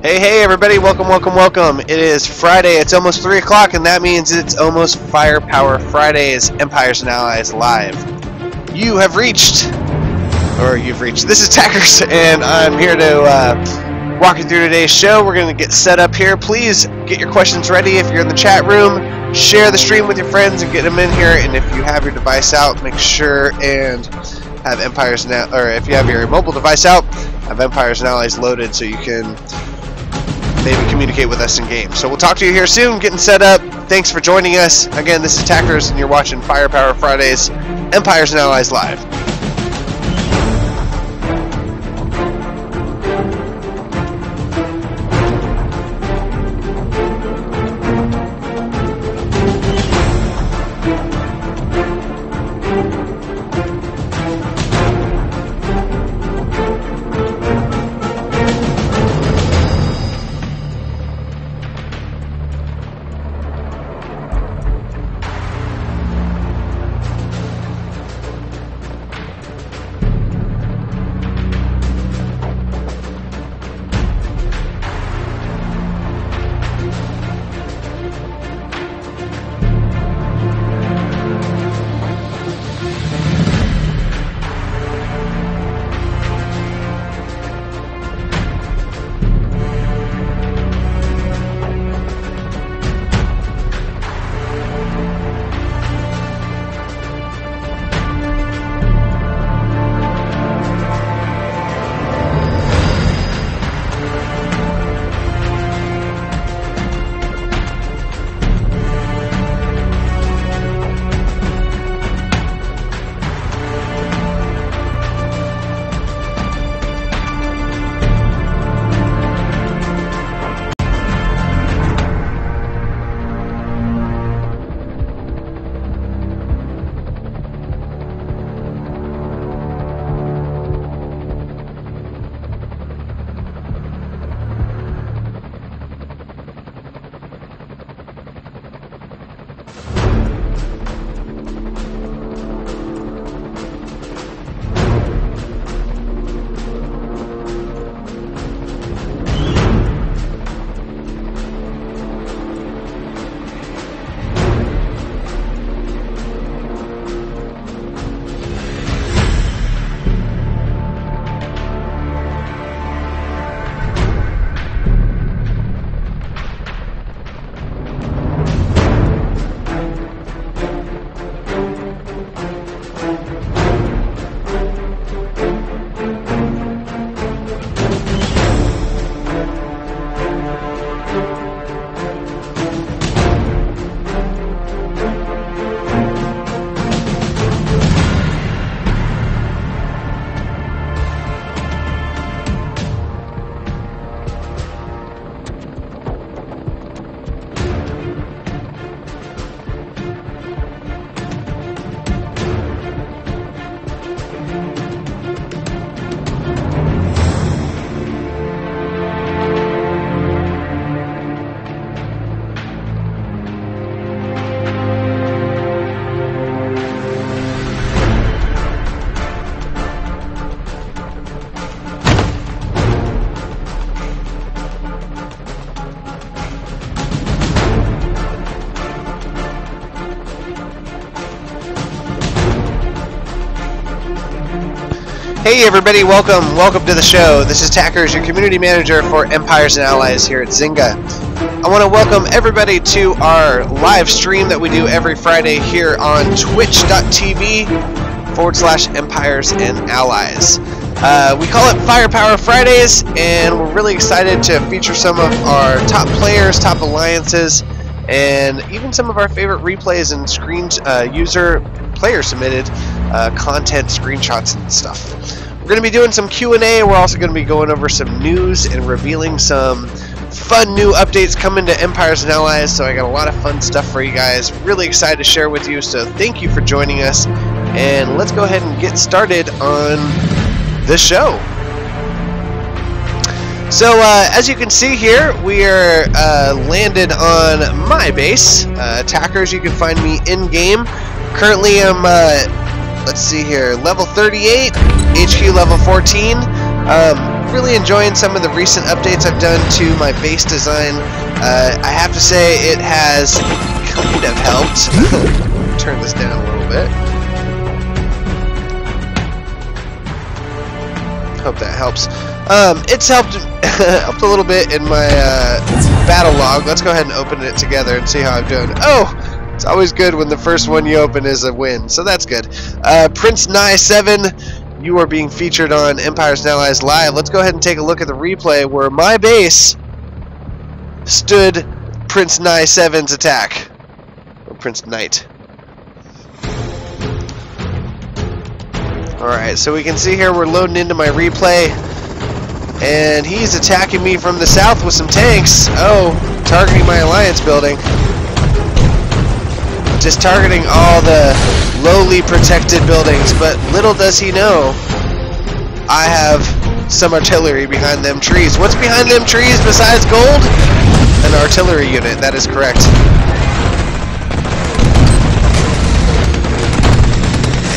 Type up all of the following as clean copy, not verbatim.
Hey everybody, welcome. It is Friday, it's almost 3 o'clock, and that means it's almost Firepower Fridays, Empires and Allies Live. You've reached, this is Tackers, and I'm here to walk you through today's show. We're going to get set up here. Please get your questions ready if you're in the chat room. Share the stream with your friends and get them in here, and if you have your device out, make sure and have Empires and or if you have your mobile device out, have Empires and Allies loaded so you can maybe communicate with us in game. So we'll talk to you here soon, getting set up. Thanks for joining us. Again, this is Tackers, and you're watching Firepower Fridays, Empires and Allies Live. Hey everybody, welcome to the show. This is Tackers, your community manager for Empires and Allies here at Zynga. I want to welcome everybody to our live stream that we do every Friday here on twitch.tv/Empires and Allies. We call it Firepower Fridays, and we're really excited to feature some of our top players, top alliances, and even some of our favorite replays and screens, player submitted content, screenshots and stuff. We're going to be doing some Q&A. We're also going to be going over some news and revealing some fun new updates coming to Empires and Allies. So I got a lot of fun stuff for you guys. Really excited to share with you. So thank you for joining us. And let's go ahead and get started on the show. So as you can see here, we are landed on my base. Tackers, you can find me in game. Currently I'm let's see here, level 38, HQ level 14. really enjoying some of the recent updates I've done to my base design. I have to say it has kind of helped. Turn this down a little bit. Hope that helps. It's helped helped a little bit in my battle log. Let's go ahead and open it together and see how I'm doing. Oh! It's always good when the first one you open is a win, so that's good. Prince Nye 7, you are being featured on Empires and Allies Live. Let's go ahead and take a look at the replay where my base stood Prince Nye 7's attack. Or Prince Knight. Alright, so we can see here we're loading into my replay. And he's attacking me from the south with some tanks. Oh, targeting my alliance building. Just targeting all the lowly protected buildings, but little does he know I have some artillery behind them trees. What's behind them trees besides gold? An artillery unit, that is correct.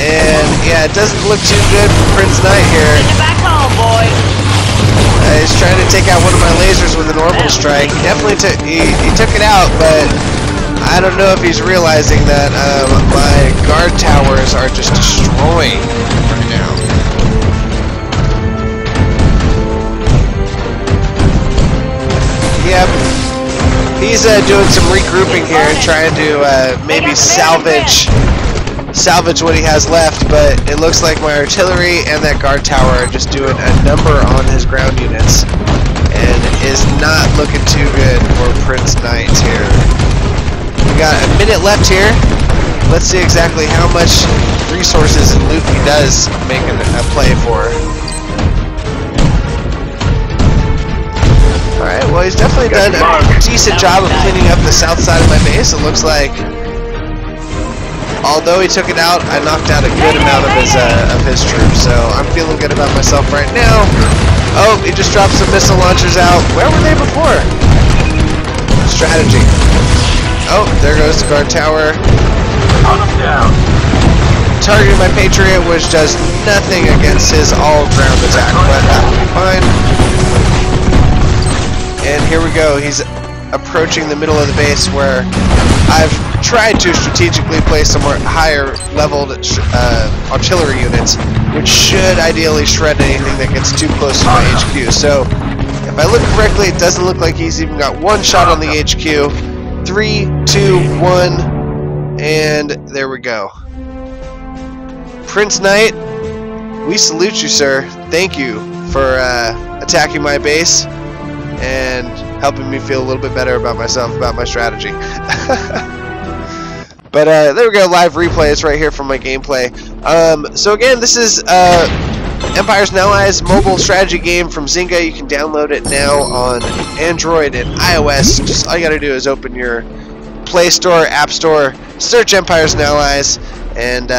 And yeah, it doesn't look too good for Prince Knight here. Take it back home, boy. He's trying to take out one of my lasers with an orbital strike. He definitely took he took it out, but I don't know if he's realizing that my guard towers are just destroying right now. Yep. He's doing some regrouping here and trying to maybe salvage what he has left, but it looks like my artillery and that guard tower are just doing a number on his ground units and is not looking too good for Prince Knight here. We got a minute left here. Let's see exactly how much resources and loot he does make a play for. Alright, well he's definitely done a decent job of cleaning up the south side of my base. It looks like, although he took it out, I knocked out a good amount of his troops. So I'm feeling good about myself right now. Oh, he just dropped some missile launchers out. Where were they before? Strategy. Oh, there goes the guard tower. Hunt him down. Targeting my Patriot, which does nothing against his all-ground attack, but that will be fine. And here we go. He's approaching the middle of the base where I've tried to strategically place some more higher-leveled artillery units, which should ideally shred anything that gets too close to my HQ. So, if I look correctly, it doesn't look like he's even got one shot on the HQ. 3, 2, 1, and there we go. Prince Knight, we salute you, sir. Thank you for attacking my base and helping me feel a little bit better about myself, about my strategy. But there we go, live replays right here from my gameplay. So again, this is Empires and Allies mobile strategy game from Zynga. You can download it now on Android and iOS. Just all you gotta do is open your Play Store, App Store, search Empires and Allies, and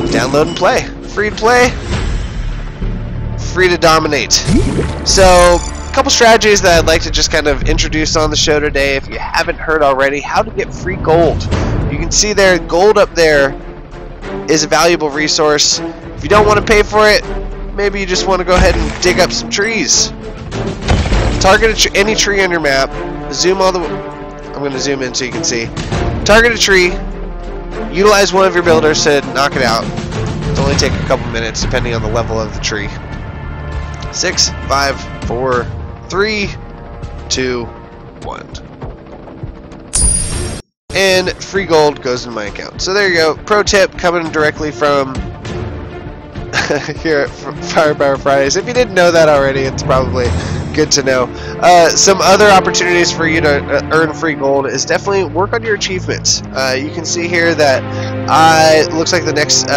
download and play. Free to play, free to dominate. So, a couple strategies that I'd like to just kind of introduce on the show today. If you haven't heard already, how to get free gold. You can see there, gold up there is a valuable resource. If you don't want to pay for it, maybe you just want to go ahead and dig up some trees. Target any tree on your map. Zoom all the way. I'm going to zoom in so you can see. Target a tree. Utilize one of your builders to knock it out. It'll only take a couple minutes depending on the level of the tree. 6, 5, 4, 3, 2, 1. And free gold goes in my account. So there you go. Pro tip coming directly from here at Firepower Fridays. If you didn't know that already, it's probably good to know. Some other opportunities for you to earn free gold is definitely work on your achievements. You can see here that it looks like the next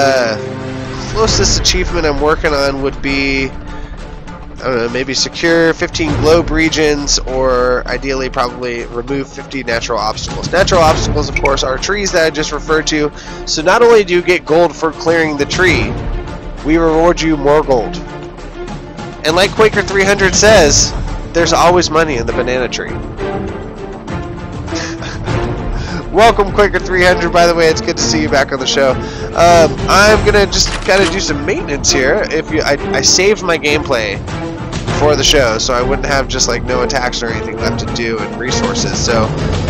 closest achievement I'm working on would be, I don't know, maybe secure 15 globe regions, or ideally probably remove 50 natural obstacles. Natural obstacles, of course, are trees that I just referred to. So not only do you get gold for clearing the tree, we reward you more gold. And like Quaker 300 says, there's always money in the banana tree. Welcome, Quaker 300, by the way. It's good to see you back on the show. I'm gonna just kind of do some maintenance here. I saved my gameplay for the show, so I wouldn't have just like no attacks or anything left to do and resources. So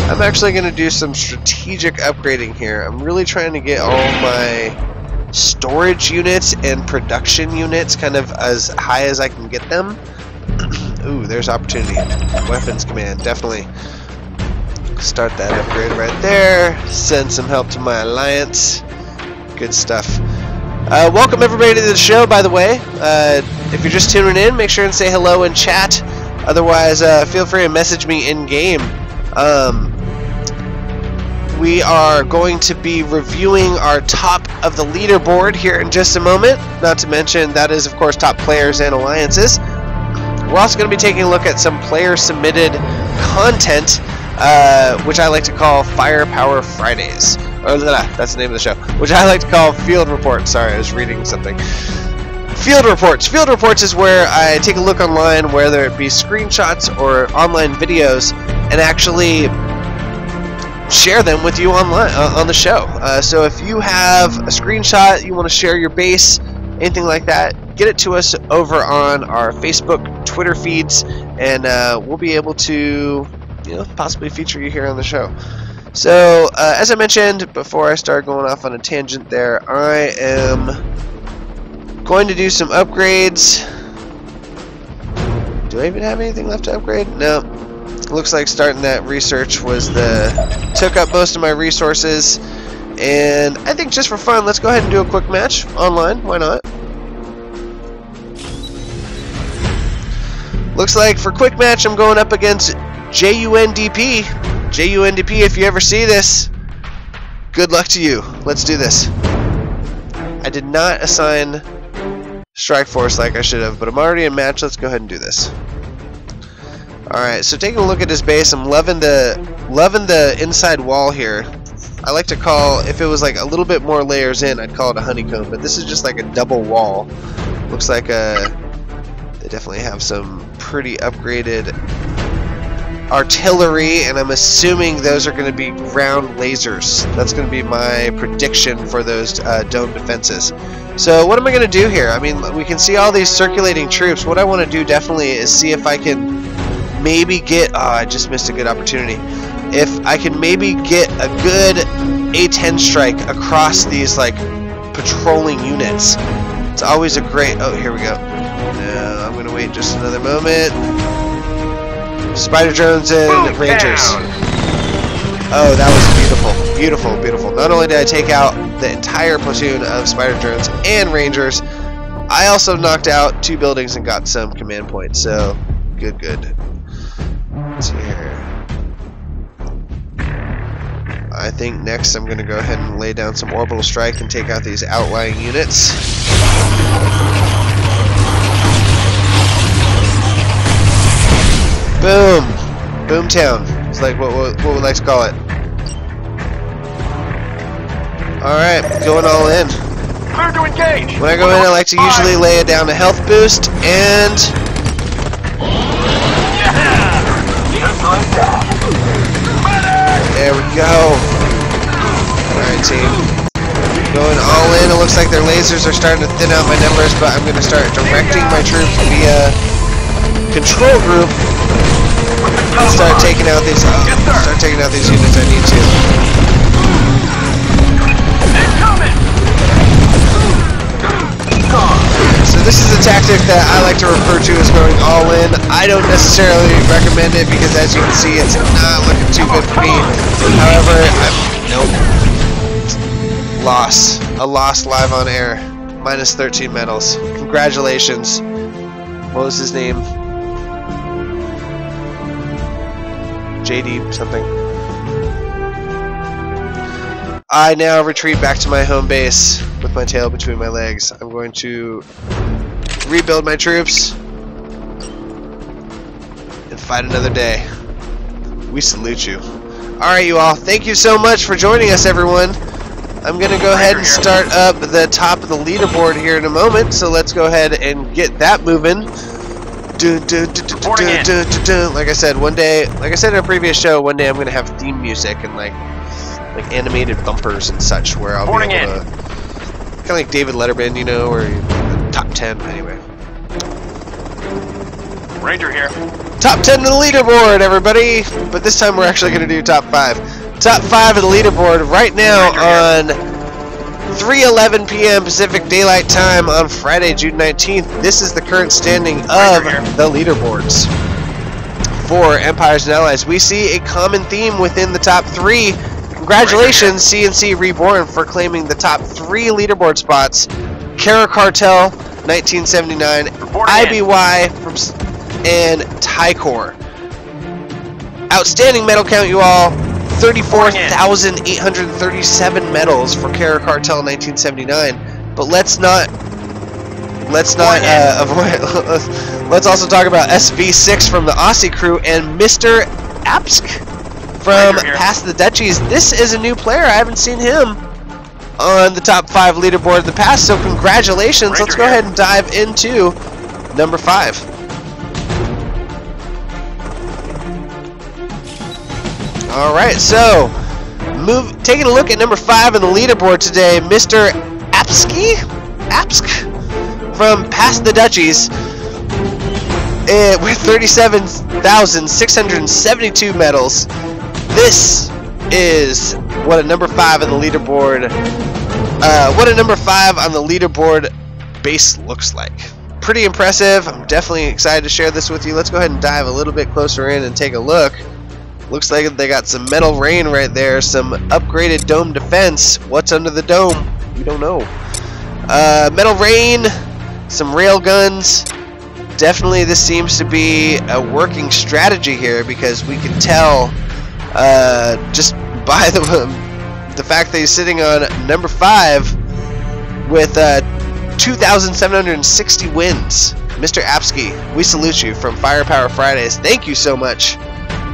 I'm actually going to do some strategic upgrading here. I'm really trying to get all my storage units and production units kind of as high as I can get them. Ooh, there's opportunity. Weapons command, definitely. Start that upgrade right there. Send some help to my alliance. Good stuff. Welcome everybody to the show, by the way. If you're just tuning in, make sure and say hello in chat. Otherwise, feel free to message me in-game. We are going to be reviewing our top of the leaderboard here in just a moment. Not to mention, that is, of course, top players and alliances. We're also going to be taking a look at some player-submitted content, which I like to call Firepower Fridays. Or that's the name of the show. Which I like to call Field Reports. Sorry, I was reading something. Field Reports. Field Reports is where I take a look online, whether it be screenshots or online videos, and actually share them with you online on the show. So if you have a screenshot, you want to share your base, anything like that, get it to us over on our Facebook, Twitter feeds, and we'll be able to, possibly feature you here on the show. So, as I mentioned before I start going off on a tangent there, I am going to do some upgrades. Do I even have anything left to upgrade? No. Looks like starting that research took up most of my resources. And I think just for fun, let's go ahead and do a quick match online. Why not? Looks like for quick match, I'm going up against JUNDP. JUNDP, if you ever see this, good luck to you. Let's do this. I did not assign Strike Force like I should have, but I'm already in match. Let's go ahead and do this. Alright, so taking a look at his base, I'm loving the inside wall here. I like to call, if it was like a little bit more layers in, I'd call it a honeycomb, but this is just like a double wall. Looks like they definitely have some pretty upgraded artillery, and I'm assuming those are going to be ground lasers. That's going to be my prediction for those dome defenses. So what am I going to do here? I mean, we can see all these circulating troops. What I want to do definitely is see if I can maybe get... Oh, I just missed a good opportunity. If I can maybe get a good A-10 strike across these, like, patrolling units. It's always a great... Oh, here we go. No, I'm going to wait just another moment. Spider drones and Rangers. Oh, that was beautiful. Beautiful, beautiful. Not only did I take out the entire platoon of Spider drones and Rangers, I also knocked out 2 buildings and got some command points. So, good. Let's see here. I think next I'm going to go ahead and lay down some orbital strike and take out these outlying units. Boom! Boomtown. It's like what we like to call it. Alright, going all in. Clear to engage! When I go in, I like to usually lay down a health boost, and... There we go! Alright, team. Going all in. It looks like their lasers are starting to thin out my numbers, but I'm going to start directing my troops via control group. Start taking out these units I need to. So this is a tactic that I like to refer to as going all in. I don't necessarily recommend it because, as you can see, it's not looking too good for me. However, nope. A loss live on air. Minus 13 medals. Congratulations. What was his name? JD something. I now retreat back to my home base with my tail between my legs. I'm going to rebuild my troops and fight another day. We salute you. Alright, you all. Thank you so much for joining us, everyone. I'm going to go ahead and start up the top of the leaderboard here in a moment, so let's go ahead and get that moving. Like I said, one day, like I said in a previous show, one day I'm going to have theme music and like animated bumpers and such, where I'll be able to, kind of like David Letterman, you know, or top 10 anyway. Ranger here. Top 10 of the leaderboard, everybody. But this time we're actually going to do top 5. Top 5 of the leaderboard right now on 3:11 p.m. Pacific Daylight Time on Friday, June 19th. This is the current standing of the leaderboards for Empires and Allies. We see a common theme within the top 3. Congratulations, CNC Reborn, for claiming the top 3 leaderboard spots. Kara Cartel, 1979, IBY and Tycor. Outstanding medal count, you all. 34,837 medals for Kara Cartel 1979. But let's not avoid. Let's also talk about SV6 from the Aussie crew and Mr. Apsk from Past the Dutchies. This is a new player. I haven't seen him on the top 5 leaderboard in the past, so congratulations. Let's go ahead and dive into number 5. Alright, so taking a look at number 5 on the leaderboard today, Mr. Apsk from Past the Dutchies with 37,672 medals. This is what a number 5 on the leaderboard base looks like. Pretty impressive. I'm definitely excited to share this with you. Let's go ahead and dive a little bit closer in and take a look. Looks like they got some metal rain right there, some upgraded dome defense. What's under the dome? We don't know. Metal rain, some rail guns. Definitely this seems to be a working strategy here, because we can tell just by the fact that he's sitting on number 5 with 2,760 wins. Mr. Apsky, we salute you from Firepower Fridays. Thank you so much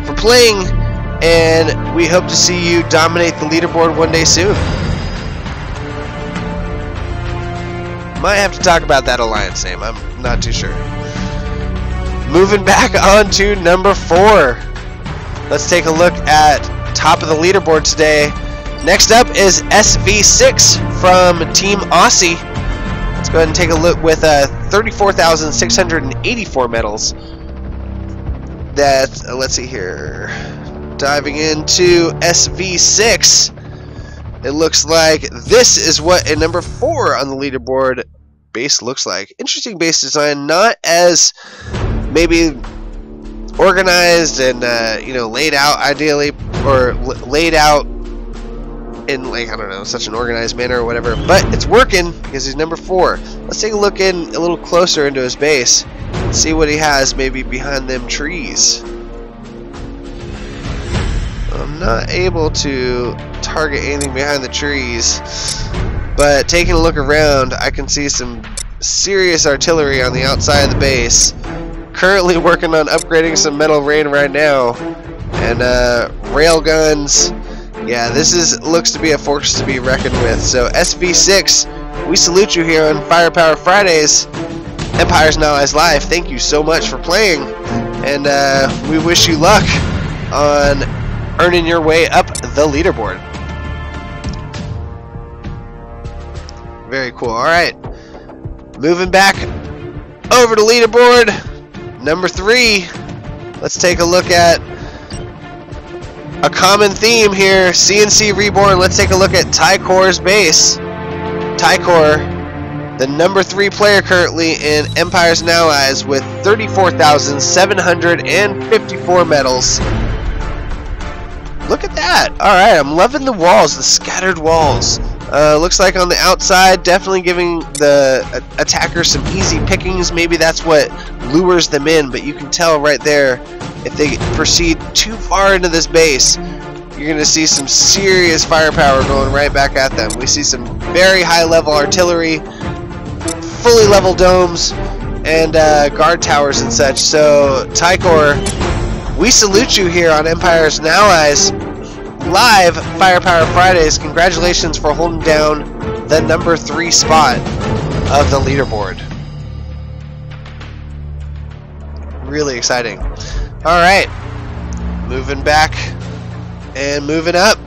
for playing, and we hope to see you dominate the leaderboard one day soon. Might have to talk about that alliance name. I'm not too sure. Moving back on to number 4. Let's take a look at top of the leaderboard today. Next up is SV6 from Team Aussie. Let's go ahead and take a look with 34,684 medals. Let's see here. Diving into SV6, it looks like this is what a number 4 on the leaderboard base looks like. Interesting base design, not as maybe organized and laid out ideally, or laid out in, like, I don't know, such an organized manner or whatever, but it's working because he's number 4. Let's take a look in a little closer into his base, see what he has maybe behind them trees. I'm not able to target anything behind the trees, but taking a look around, I can see some serious artillery on the outside of the base. Currently working on upgrading some metal rain right now, and rail guns. Yeah, this looks to be a force to be reckoned with. So SV6, we salute you here on Firepower Fridays, Empires and Allies Live. Thank you so much for playing, and we wish you luck on earning your way up the leaderboard. Very cool. Alright, moving back over to leaderboard number 3. Let's take a look at a common theme here. CNC Reborn. Let's take a look at Tycor's base. Tycor, the number 3 player currently in Empires and Allies with 34,754 medals. Look at that. Alright, I'm loving the walls, the scattered walls. Looks like on the outside, definitely giving the attackers some easy pickings. Maybe that's what lures them in, but you can tell right there, if they proceed too far into this base, you're going to see some serious firepower going right back at them. We see some very high level artillery, fully level domes, and guard towers and such. So Tycor, we salute you here on Empires and Allies Live Firepower Fridays. Congratulations for holding down the number 3 spot of the leaderboard. Really exciting. Alright, moving back and moving up.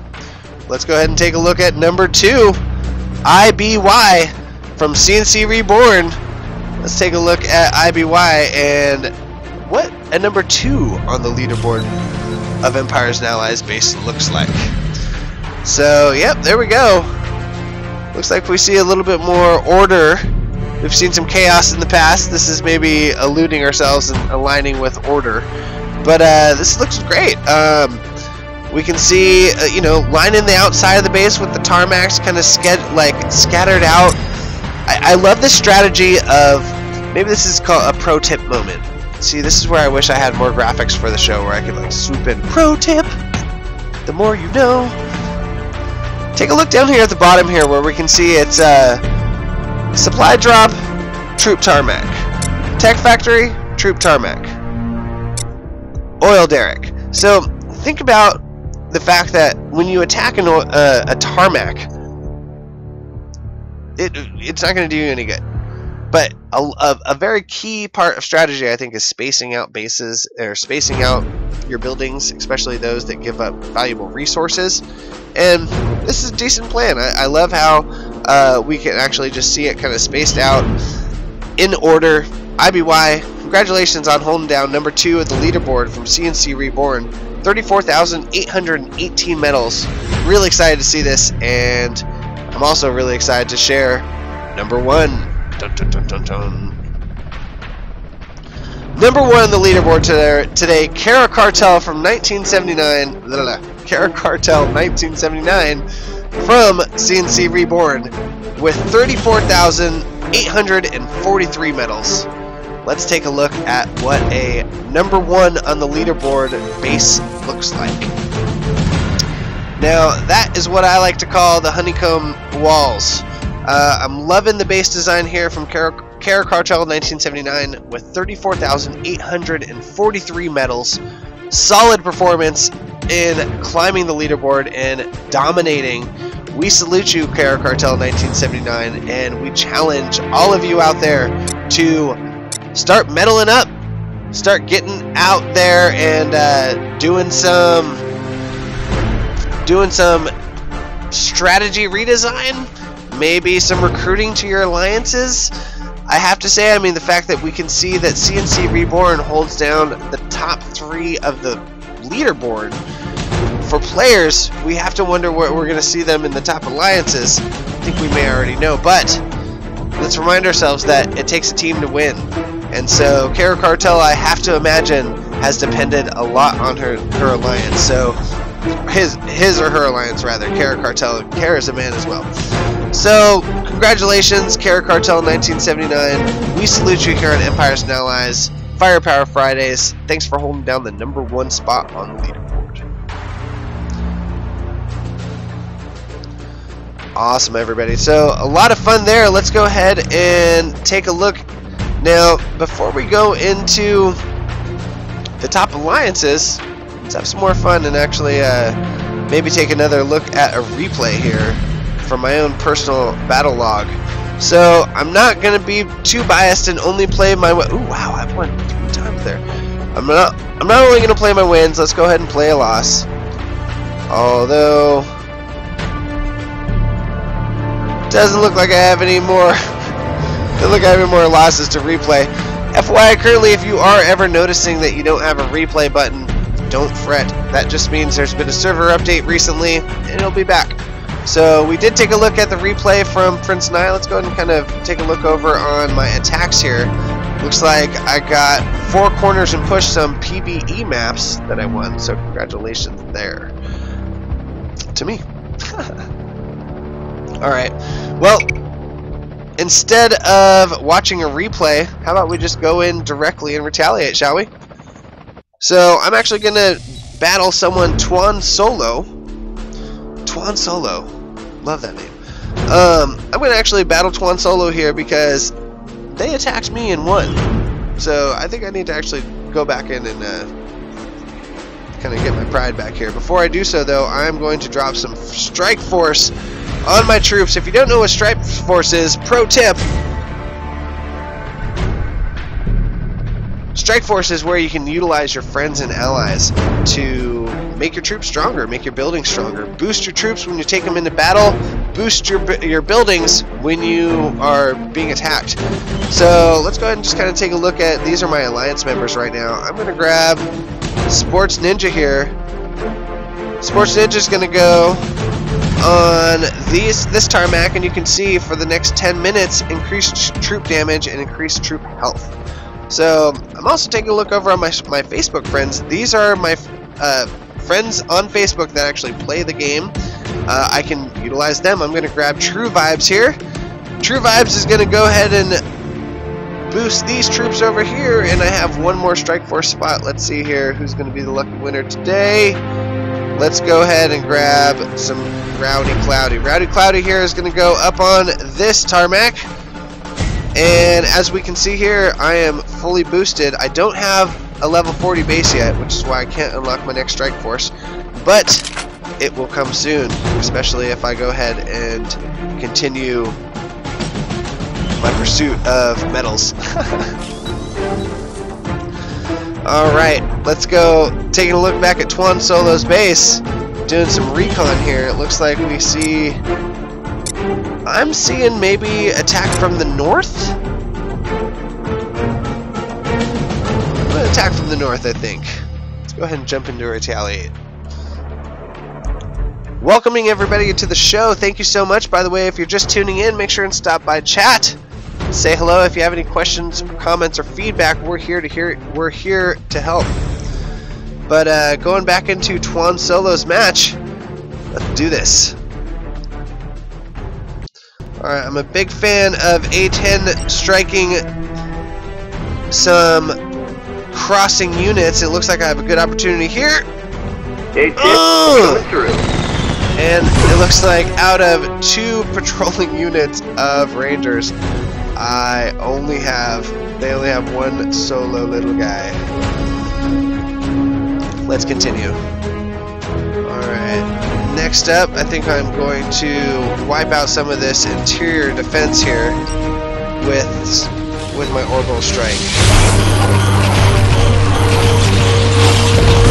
Let's go ahead and take a look at number 2, IBY from CNC Reborn. Let's take a look at IBY, and what a number 2 on the leaderboard of Empires and Allies base looks like. So, yep, there we go. Looks like we see a little bit more order. We've seen some chaos in the past. This is maybe eluding ourselves and aligning with order. But this looks great. We can see, you know, lining the outside of the base with the tarmacs kind of scattered out. I love this strategy of, maybe this is called a pro tip moment. See, this is where I wish I had more graphics for the show, where I could like swoop in. Pro tip! The more you know. Take a look down here at the bottom here, where we can see it's supply drop, troop tarmac. Tech factory, troop tarmac. Oil derrick. So think about the fact that when you attack a tarmac, it's not going to do you any good. But a very key part of strategy, I think, is spacing out bases, or spacing out your buildings, especially those that give up valuable resources. And this is a decent plan. I love how we can actually just see it kind of spaced out in order. IBY, congratulations on holding down number 2 at the leaderboard from CNC Reborn. 34,818 medals. Really excited to see this, and I'm also really excited to share number 1. Dun, dun, dun, dun, dun. Number 1 on the leaderboard today, Kara Cartel from 1979. Kara Cartel 1979 from CNC Reborn with 34,843 medals. Let's take a look at what a number 1 on the leaderboard base looks like. Now, that is what I like to call the honeycomb walls. I'm loving the base design here from Kara Cartel 1979 with 34,843 medals. Solid performance in climbing the leaderboard and dominating. We salute you, Kara Cartel 1979, and we challenge all of you out there to start medaling up. Start getting out there and doing some strategy redesign. Maybe some recruiting to your alliances. I have to say, I mean, the fact that we can see that CNC Reborn holds down the top 3 of the leaderboard. For players, we have to wonder where we're going to see them in the top alliances. I think we may already know, but let's remind ourselves that it takes a team to win. And so Kara Cartel, I have to imagine, has depended a lot on her alliance. So his or her alliance, rather. Kara Cartel. Kara's a man as well. So, congratulations, Kara Cartel 1979. We salute you here on Empires and Allies. Firepower Fridays. Thanks for holding down the number 1 spot on the leaderboard. Awesome, everybody. So, a lot of fun there. Let's go ahead and take a look. Now, before we go into the top alliances, let's have some more fun and actually maybe take another look at a replay here from my own personal battle log. So I'm not gonna be too biased and only play my ooh, wow, I've won 3 times there. I'm not only gonna play my wins. Let's go ahead and play a loss. Although doesn't look like I have any more. Doesn't look like I have any more losses to replay. FYI, currently, if you are ever noticing that you don't have a replay button, don't fret. That just means there's been a server update recently, and it'll be back. So we did take a look at the replay from Prince Nye. Let's go ahead and kind of take a look over on my attacks here. Looks like I got 4 corners and push some PvE maps that I won. So congratulations there to me. Alright. Well, instead of watching a replay, how about we just go in directly and retaliate, shall we? So I'm actually going to battle someone Tuan Solo. Tuan Solo. Love that name. I'm going to actually battle Tuan Solo here because they attacked me and won. So I think I need to actually go back in and kind of get my pride back here. Before I do so, though, I'm going to drop some Strike Force on my troops. If you don't know what Strike Force is, pro tip. Strike Force is where you can utilize your friends and allies to make your troops stronger, make your buildings stronger. Boost your troops when you take them into battle. Boost your buildings when you are being attacked. So let's go ahead and just kind of take a look at, these are my alliance members right now. I'm going to grab Sports Ninja here. Sports Ninja is going to go on this tarmac, and you can see for the next 10 minutes increased troop damage and increased troop health. So I'm also taking a look over on my Facebook friends. These are my friends on Facebook that actually play the game. I can utilize them. I'm going to grab True Vibes here. True Vibes is going to go ahead and boost these troops over here, and I have one more Strike Force spot. Let's see here who's going to be the lucky winner today. Let's go ahead and grab some Rowdy Cloudy. Rowdy Cloudy here is going to go up on this tarmac. And as we can see here, I am fully boosted. I don't have a level 40 base yet, which is why I can't unlock my next Strike Force. But it will come soon, especially if I go ahead and continue my pursuit of medals. Alright, let's go taking a look back at Tuan Solo's base, doing some recon here. It looks like we see, I'm seeing maybe attack from the north? I'm going to attack from the north, I think. Let's go ahead and jump into retaliate. Welcoming everybody to the show. Thank you so much. By the way, if you're just tuning in, make sure and stop by chat. Say hello if you have any questions, comments, or feedback. We're here to help. But going back into Tuan Solo's match, let's do this. Alright, I'm a big fan of A10 striking some crossing units. It looks like I have a good opportunity here. A10 coming through. And it looks like out of 2 patrolling units of Rangers, they only have 1 solo little guy. Let's continue. Alright, next up, I think I'm going to wipe out some of this interior defense here with my orbital strike.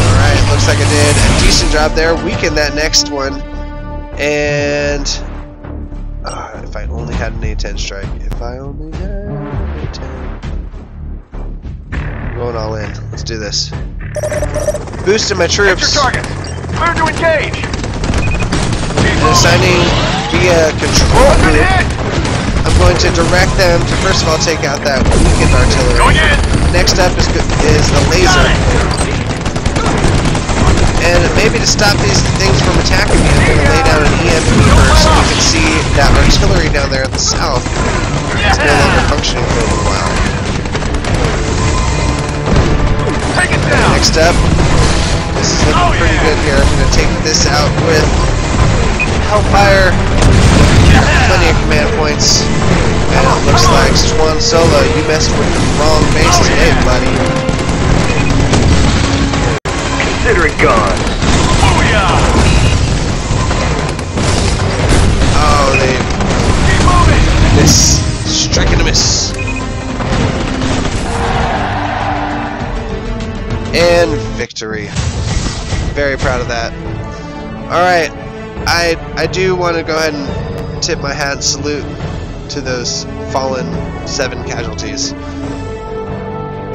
Alright, looks like I did a decent job there. Weaken that next one. And if I only had an A10 strike. If I only had an A10. I'm going all in. Let's do this. Boosting my troops. Target. Clear to engage. And assigning via control group. I'm going to direct them to first of all take out that weakened artillery. Going in. Next up is the laser. And maybe to stop these things from attacking me, I'm going to lay down an EMP first so you can see that artillery down there at the south is no longer functioning for a little while. Take it down. Next up, this is looking pretty good here. I'm going to take this out with Hellfire. Plenty of command points. And it looks like Tuan Solo, you messed with the wrong base today, buddy. Consider it gone. Booyah! Oh, they Keep moving. miss. Striking a miss. And victory. Very proud of that. Alright, I do want to go ahead and tip my hat and salute to those fallen 7 casualties.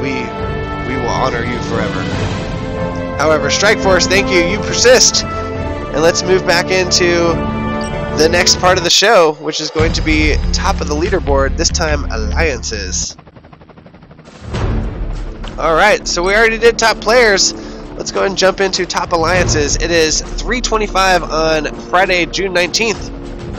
We will honor you forever. However, Strike Force, thank you. You persist. And let's move back into the next part of the show, which is going to be top of the leaderboard, this time alliances. Alright, so we already did top players. Let's go ahead and jump into top alliances. It is 3:25 on Friday, June 19th.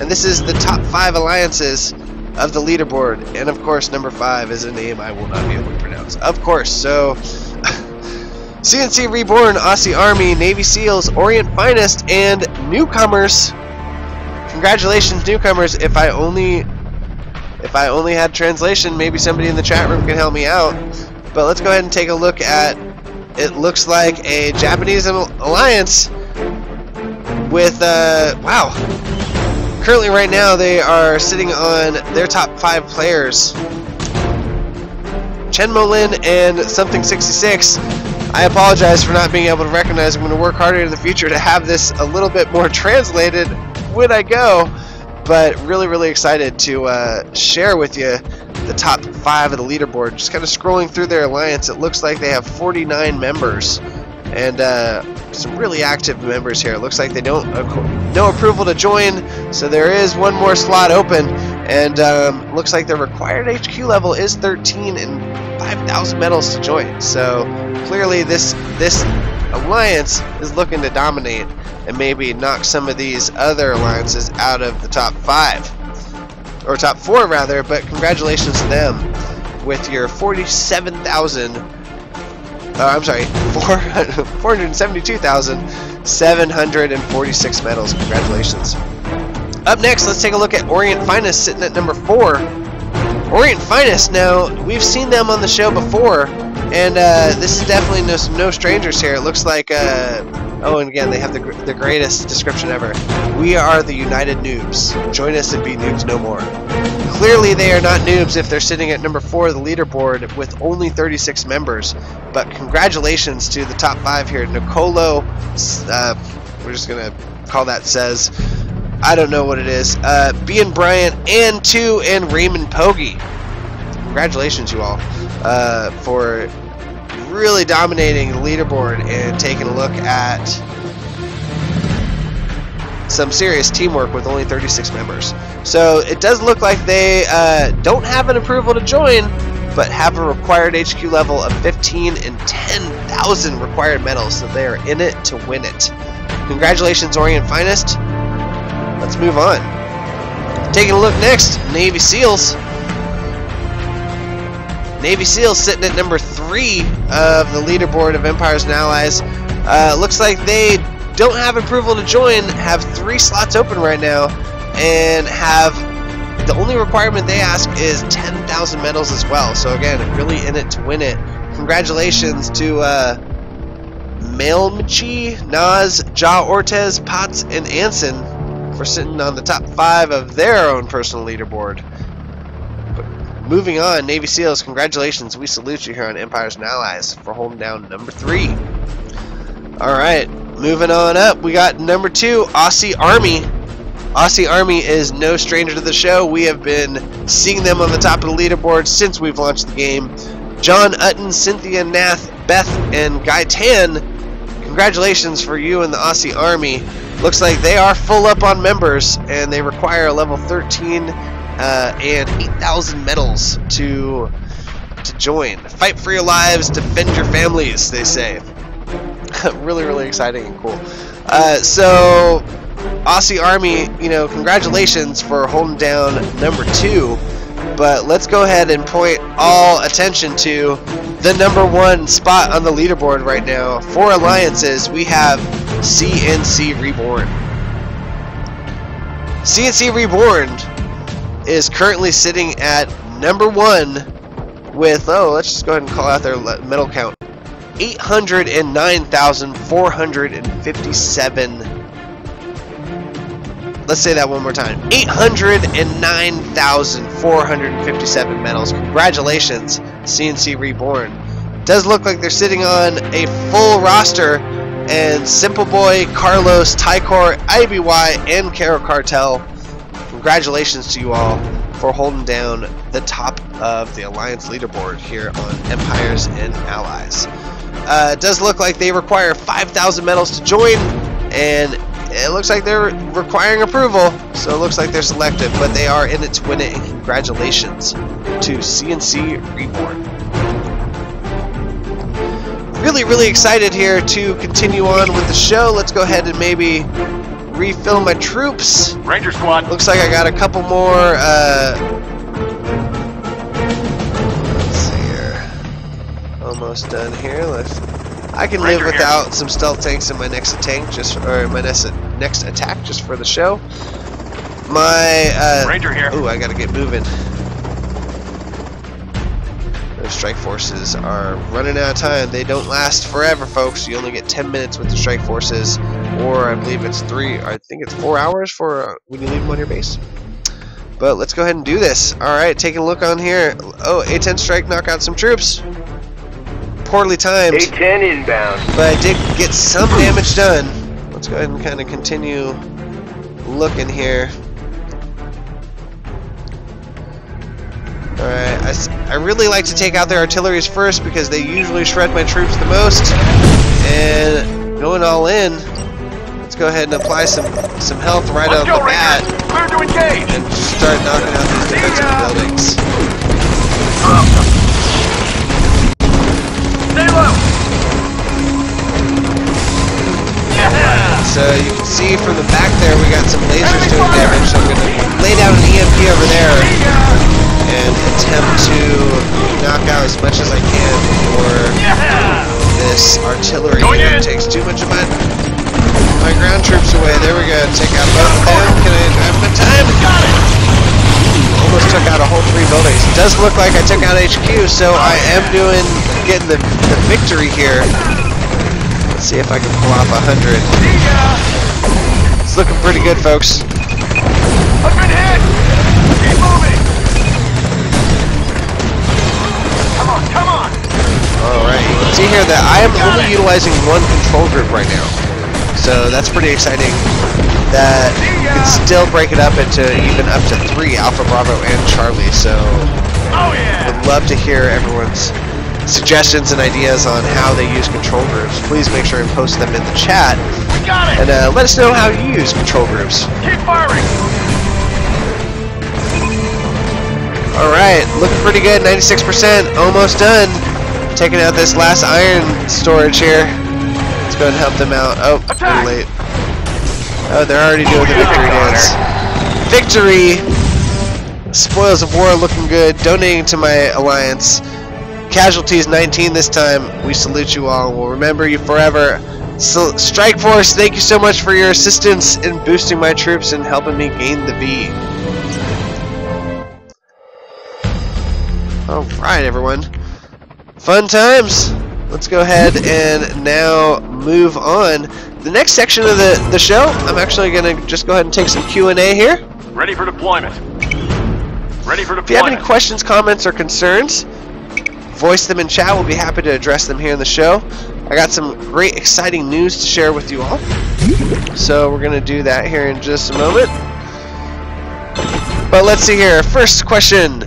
And this is the top 5 alliances of the leaderboard. And of course, number 5 is a name I will not be able to pronounce. Of course, so CNC Reborn, Aussie Army, Navy SEALs, Orient Finest, and newcomers. Congratulations, newcomers. If I only had translation, maybe somebody in the chat room can help me out. But let's go ahead and take a look at, it looks like a Japanese alliance with, wow. Currently right now they are sitting on their top 5 players. Chen Molin and Something 66. I apologize for not being able to recognize. I'm going to work harder in the future to have this a little bit more translated when I go. But really excited to share with you the top 5 of the leaderboard. Just kind of scrolling through their alliance, it looks like they have 49 members. And some really active members here. It looks like they don't no approval to join, so there is one more slot open. And looks like the required HQ level is 13 and 5,000 medals to join. So clearly this alliance is looking to dominate and maybe knock some of these other alliances out of the top 5 or top 4 rather. But congratulations to them with your 47,000. I'm sorry, 472,746 medals. Congratulations. Up next, let's take a look at Orient Finest sitting at number 4. Orient Finest, now, we've seen them on the show before, and this is definitely no strangers here. It looks like, oh, and again, they have the greatest description ever. We are the United Noobs. Join us and be noobs no more. Clearly, they are not noobs if they're sitting at number 4 of the leaderboard with only 36 members. But congratulations to the top 5 here. Nicolo, we're just going to call that says. I don't know what it is. Bean Bryant, and 2, and Raymond Pogge. Congratulations, you all, for really dominating the leaderboard and taking a look at some serious teamwork with only 36 members. So it does look like they don't have an approval to join, but have a required HQ level of 15 and 10,000 required medals, so they are in it to win it. Congratulations, Orient Finest. Let's move on. Taking a look next, Navy SEALs. Navy SEALs sitting at number 3 of the leaderboard of Empires and Allies. Looks like they don't have approval to join, have 3 slots open right now, and have the only requirement they ask is 10,000 medals as well. So again, really in it to win it. Congratulations to Mailmichi, Nas, Ja Ortez, Potts, and Anson for sitting on the top 5 of their own personal leaderboard. But moving on, Navy SEALs, congratulations. We salute you here on Empires and Allies for holding down number 3. Alright, moving on up, we got number 2, Aussie Army. Aussie Army is no stranger to the show. We have been seeing them on the top of the leaderboard since we've launched the game. John Utton, Cynthia Nath, Beth, and Guy Tan. Congratulations for you and the Aussie Army. Looks like they are full up on members, and they require a level 13 and 8,000 medals to join. Fight for your lives, defend your families, they say. really exciting and cool. So Aussie Army, you know, congratulations for holding down number 2. But let's go ahead and point all attention to the number 1 spot on the leaderboard right now. For alliances, we have CNC Reborn. CNC Reborn is currently sitting at number 1 with, oh, let's just go ahead and call out their medal count. 809,457. Let's say that one more time. 809,457 medals. Congratulations, CNC Reborn. Does look like they're sitting on a full roster, and Simple Boy, Carlos, Tycor, IBY, and Caro Cartel. Congratulations to you all for holding down the top of the Alliance leaderboard here on Empires and Allies. It does look like they require 5,000 medals to join, and it looks like they're requiring approval, so it looks like they're selective, but they are in it to win it, and congratulations to CNC Reborn. Really excited here to continue on with the show. Let's go ahead and maybe refill my troops. Ranger Squad. Looks like I got a couple more, let's see here. Almost done here. I can live without some stealth tanks in my next attack, next attack, just for the show. My Ranger here. Ooh, I gotta get moving. Those strike forces are running out of time. They don't last forever, folks. You only get 10 minutes with the strike forces, or I believe it's 4 hours for when you leave them on your base. But let's go ahead and do this. All right, taking a look on here. Oh, A-10 strike, knock out some troops. poorly timed. A-10 inbound. But I did get some damage done. Let's go ahead and kind of continue looking here. Alright, I really like to take out their artilleries first because they usually shred my troops the most. And going all in, let's go ahead and apply some health right off the bat. Clear to engage. And start knocking out these defensive buildings. Stay low. So you can see from the back there we got some lasers doing damage, so I'm going to lay down an EMP over there and attempt to knock out as much as I can before this artillery unit takes too much of my ground troops away. There we go, take out both of them. Can I have my time? Almost took out a whole 3 buildings. It does look like I took out HQ, so I am getting the victory here. Let's see if I can pull off 100. It's looking pretty good, folks. I've been hit. Keep moving. Come on, come on. Alright, you can see here that I am only utilizing 1 control group right now. So that's pretty exciting. That can still break it up into even up to 3, Alpha, Bravo, and Charlie. So would love to hear everyone's suggestions and ideas on how they use control groups. Please make sure and post them in the chat. And let us know how you use control groups. Keep firing. Alright, looking pretty good, 96%, almost done. Taking out this last iron storage here. Let's go ahead and help them out. Oh, too late. Oh, they're already doing the victory dance. Victory! Spoils of war looking good. Donating to my alliance. Casualties 19 this time. We salute you all. We'll remember you forever. So, Strike Force, thank you so much for your assistance in boosting my troops and helping me gain the V. Alright, everyone. Fun times! Let's go ahead and now move on. The next section of the show, I'm actually going to just go ahead and take some Q&A here. Ready for deployment. Ready for deployment. If you have any questions, comments, or concerns, voice them in chat. We'll be happy to address them here in the show. I got some great, exciting news to share with you all. So we're going to do that here in just a moment. But let's see here. First question.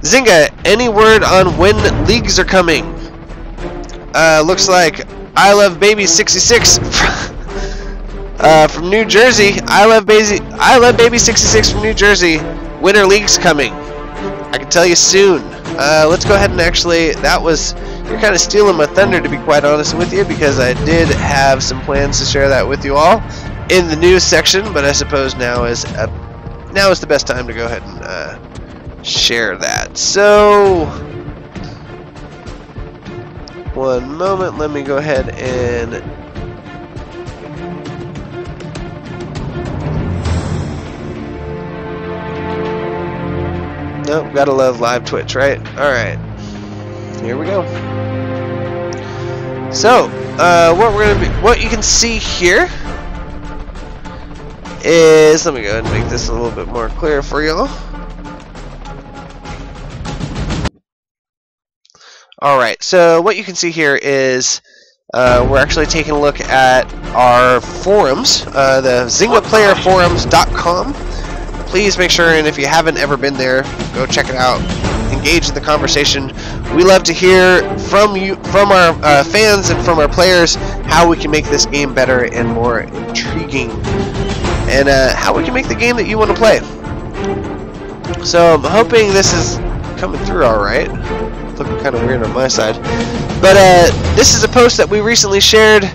Zynga, any word on when leagues are coming? Looks like I Love Baby 66 from New Jersey. I Love Baby 66 from New Jersey. Winter League's coming. I can tell you soon. Let's go ahead and actually, you're kind of stealing my thunder, to be quite honest with you, because I did have some plans to share that with you all in the news section, but I suppose now is the best time to go ahead and share that. So, one moment, let me go ahead and nope, gotta love live Twitch, right? Alright, here we go. So, what you can see here is, let me go ahead and make this a little bit more clear for y'all. Alright, so what you can see here is we're actually taking a look at our forums, the ZyngaPlayerForums.com. Please make sure, and if you haven't ever been there, go check it out. Engage in the conversation. We love to hear from you, from our fans and from our players, how we can make this game better and more intriguing, and how we can make the game that you want to play. So I'm hoping this is coming through all right. Looking kind of weird on my side, but this is a post that we recently shared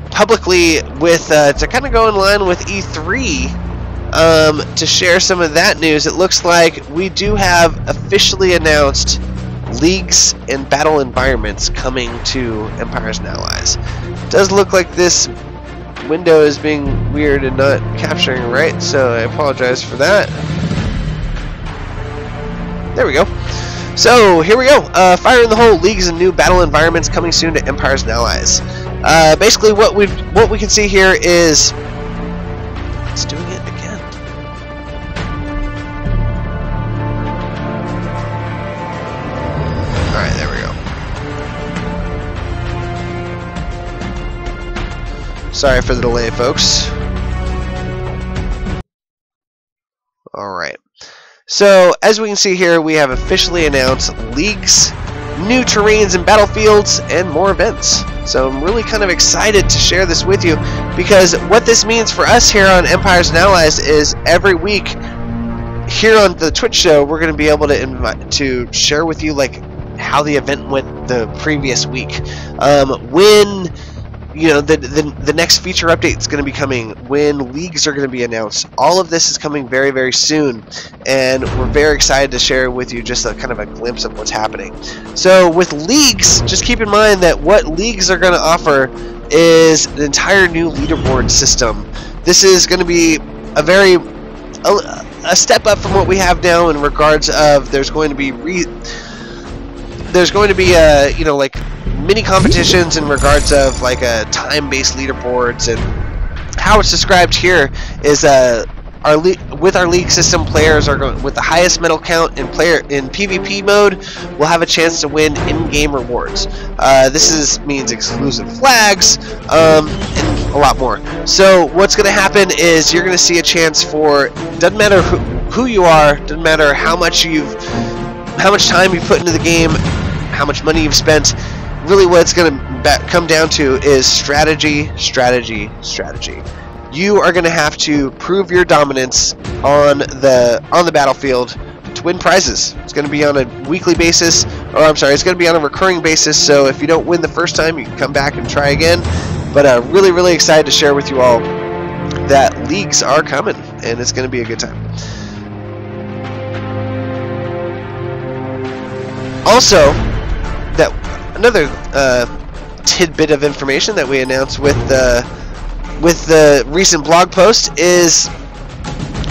publicly with to kind of go in line with E3, to share some of that news. It looks like we do have officially announced leagues and battle environments coming to Empires and Allies. It does look like this window is being weird and not capturing right, so I apologize for that. There we go. So here we go. Fire in the Hole, leagues and new battle environments coming soon to Empires and Allies. Basically, what we can see here is it's doing it again. All right, there we go. Sorry for the delay, folks. Alright. So, as we can see here, we have officially announced leagues, new terrains and battlefields, and more events. So I'm really kind of excited to share this with you, because what this means for us here on Empires and Allies is every week here on the Twitch show, we're going to be able to share with you like how the event went the previous week. When the next feature update is going to be coming, when leagues are going to be announced. All of this is coming very, very soon, and we're very excited to share with you just a kind of a glimpse of what's happening. So with leagues, just keep in mind that what leagues are going to offer is an entire new leaderboard system. This is going to be a step up from what we have now in regards of there's going to be like mini competitions in regards of like time-based leaderboards, and how it's described here is with our league system, players are going with the highest medal count in PvP mode will have a chance to win in-game rewards. This means exclusive flags and a lot more. So what's going to happen is you're going to see a chance for, doesn't matter who you are, doesn't matter how much time you put into the game, how much money you've spent. Really what it's going to come down to is strategy, strategy, strategy. You are going to have to prove your dominance on the battlefield to win prizes. It's going to be on a weekly basis, or I'm sorry, it's going to be on a recurring basis, so if you don't win the first time, you can come back and try again. But really, really excited to share with you all that leagues are coming, and it's going to be a good time. Also, another tidbit of information that we announced with the recent blog post is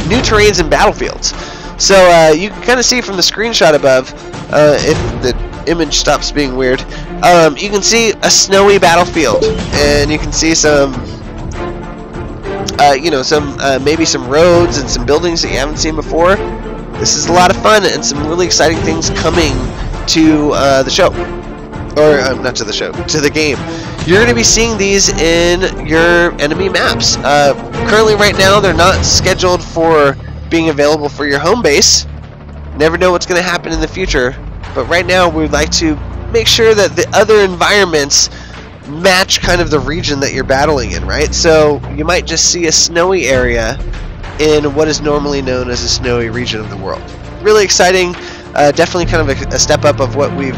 new terrains and battlefields. So you can kind of see from the screenshot above, if the image stops being weird, you can see a snowy battlefield, and you can see some maybe some roads and some buildings that you haven't seen before. This is a lot of fun and some really exciting things coming to the show. Or not to the show, to the game. You're going to be seeing these in your enemy maps. Currently right now they're not scheduled for being available for your home base. Never know what's going to happen in the future, but right now we'd like to make sure that the other environments match kind of the region that you're battling in, right? So you might just see a snowy area in what is normally known as a snowy region of the world. Really exciting. Definitely kind of a step up of what we're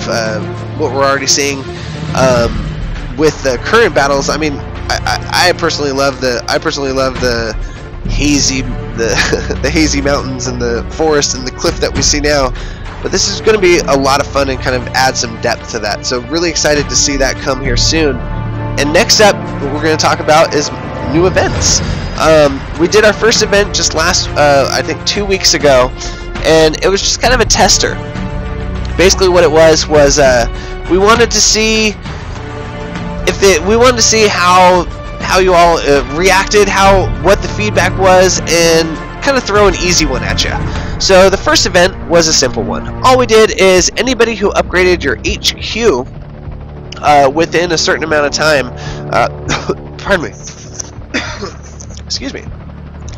already seeing with the current battles. I mean, I personally love the hazy the hazy mountains and the forest and the cliff that we see now. But this is going to be a lot of fun and kind of add some depth to that. So really excited to see that come here soon. And next up, what we're going to talk about is new events. We did our first event just last, I think 2 weeks ago. And it was just kind of a tester. Basically, what it was we wanted to see how you all reacted, what the feedback was, and kind of throw an easy one at you. So the first event was a simple one. All we did is anybody who upgraded your HQ within a certain amount of time, pardon me, excuse me.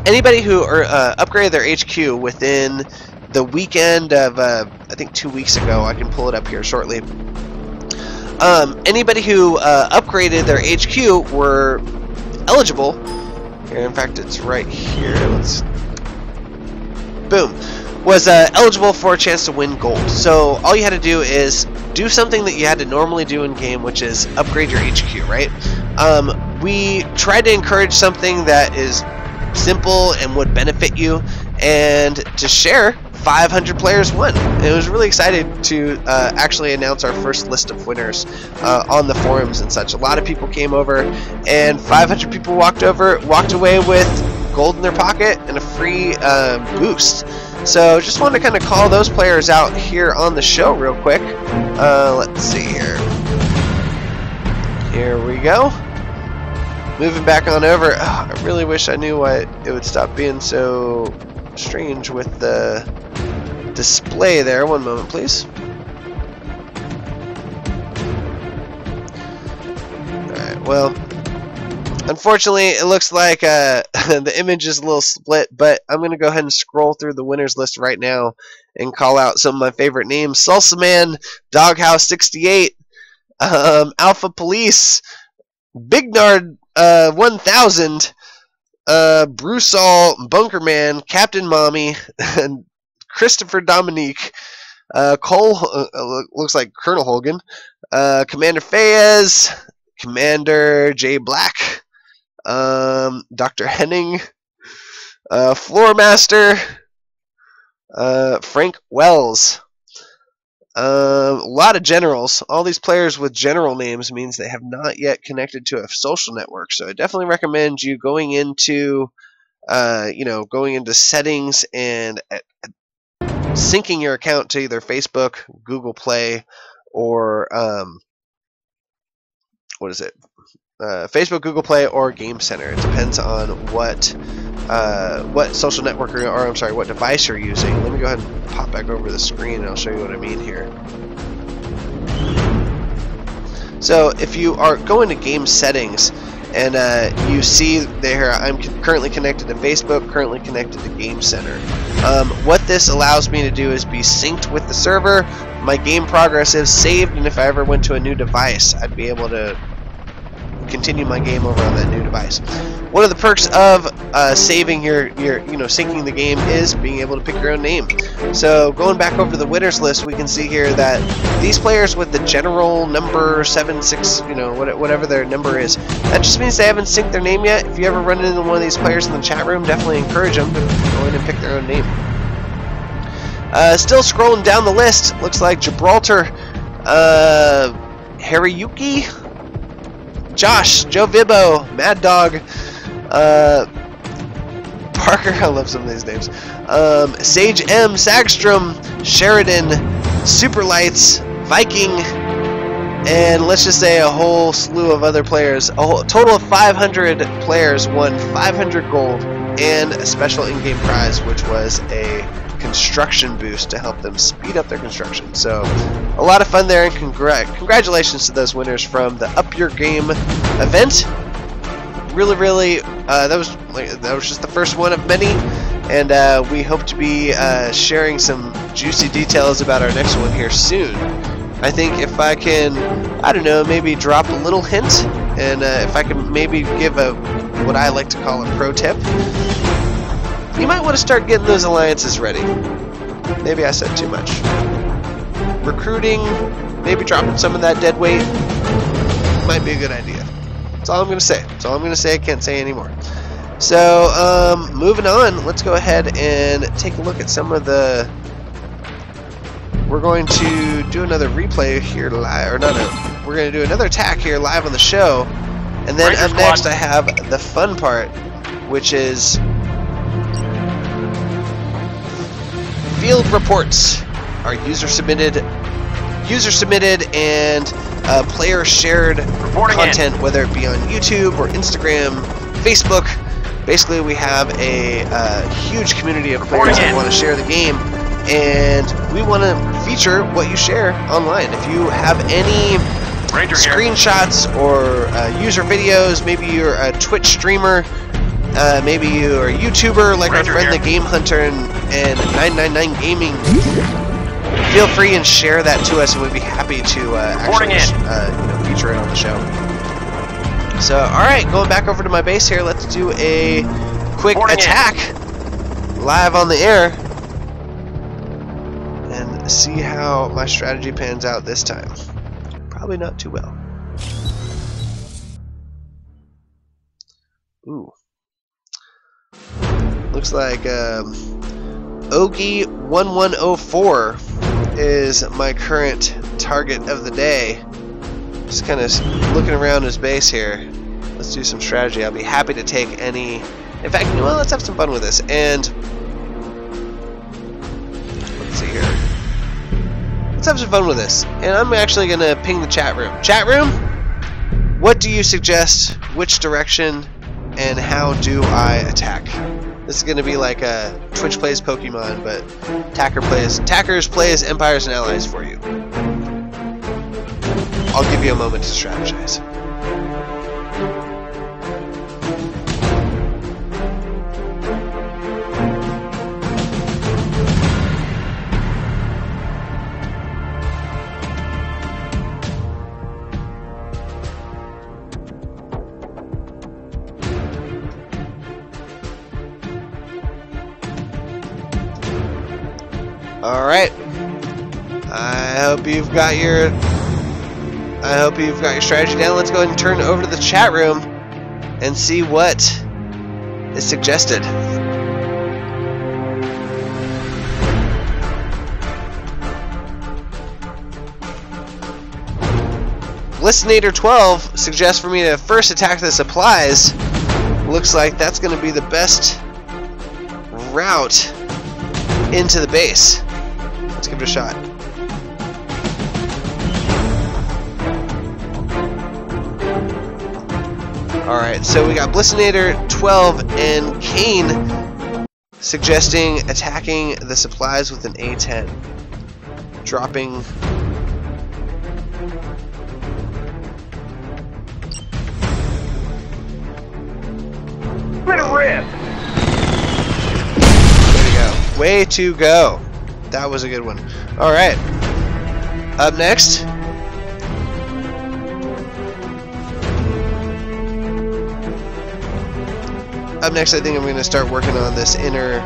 Anybody who upgraded their HQ within the weekend of, I think 2 weeks ago, I can pull it up here shortly. Anybody who upgraded their HQ were eligible. Here, in fact, it's right here. Boom. Was eligible for a chance to win gold. So all you had to do is do something that you had to normally do in game, which is upgrade your HQ, right? We tried to encourage something that is simple and would benefit you, and to share, 500 players won. It was really excited to actually announce our first list of winners on the forums and such. A lot of people came over, and 500 people walked away with gold in their pocket and a free boost. So just wanted to kind of call those players out here on the show real quick. Let's see here. Here we go. Moving back on over. Oh, I really wish I knew why it would stop being so strange with the display there. One moment, please. Alright, well, Unfortunately, it looks like the image is a little split, but I'm going to go ahead and scroll through the winners list right now and call out some of my favorite names. Salsa Man, Doghouse 68, Alpha Police, Bignard 1000, Bruceall, Bunkerman, Captain Mommy, and Christopher Dominique, Cole, looks like Colonel Hogan, Commander Fayez, Commander J. Black, Dr. Henning, Floormaster, Frank Wells. A lot of generals. All these players with general names means they have not yet connected to a social network. So I definitely recommend you going into, going into settings and syncing your account to either Facebook, Google Play, or Facebook, Google Play, or Game Center. It depends on what social network what device you're using. Let me go ahead and pop back over the screen and I'll show you what I mean here. So if you are going to game settings and you see there I'm currently connected to Facebook, currently connected to Game Center. What this allows me to do is be synced with the server, my game progress is saved, and if I ever went to a new device, I'd be able to continue my game over on that new device. One of the perks of saving syncing the game is being able to pick your own name. So going back over the winners list, we can see here that these players with the general number 76, whatever their number is, that just means they haven't synced their name yet. If you ever run into one of these players in the chat room, definitely encourage them to go in and pick their own name. Still scrolling down the list, looks like Gibraltar, Hariyuki, Josh, Joe Vibo, Mad Dog, Parker, I love some of these names, Sage M, Sagstrom, Sheridan, Superlights, Viking, and let's just say a whole slew of other players. A total of 500 players won 500 gold and a special in-game prize, which was a construction boost to help them speed up their construction. So a lot of fun there, and congratulations to those winners from the Up Your Game event. Really that was just the first one of many, and we hope to be sharing some juicy details about our next one here soon. I think if I can, I don't know, maybe drop a little hint, and if I can maybe give what I like to call a pro tip, you might want to start getting those alliances ready. Maybe I said too much. Recruiting, maybe dropping some of that dead weight, might be a good idea. That's all I'm going to say. That's all I'm going to say. I can't say anymore. So, moving on, let's go ahead and take a look at some of the... We're going to do another replay here live, we're going to do another attack here live on the show, and then up next I have the fun part, which is field reports. Our user submitted and player shared content, whether it be on YouTube or Instagram, Facebook. Basically, we have a huge community of players that want to share the game, and we want to feature what you share online. If you have any screenshots or user videos, maybe you're a Twitch streamer, maybe you're a YouTuber like our friend the Game Hunter and 999 Gaming, feel free and share that to us, and we'd be happy to actually feature it on the show. So, alright, going back over to my base here, let's do a quick attack live on the air and see how my strategy pans out this time. Probably not too well. Ooh. Looks like Ogie1104 is my current target of the day. Just kind of looking around his base here. Let's do some strategy. I'll be happy to take any... In fact, let's have some fun with this. And let's see here. Let's have some fun with this. And I'm actually going to ping the chat room. Chat room, what do you suggest? Which direction? And how do I attack? This is going to be like a Twitch plays Pokemon, but Tackers plays Empires and Allies for you. I'll give you a moment to strategize. Alright. I hope you've got your strategy down. Let's go ahead and turn it over to the chat room and see what is suggested. Listinator 12 suggests for me to first attack the supplies. Looks like that's going to be the best route into the base. Let's give it a shot. Alright, so we got Blissinator 12 and Kane suggesting attacking the supplies with an A10. Dropping... Let it rip! Way to go. Way to go. That was a good one. Alright. Up next. I think I'm going to start working on this inner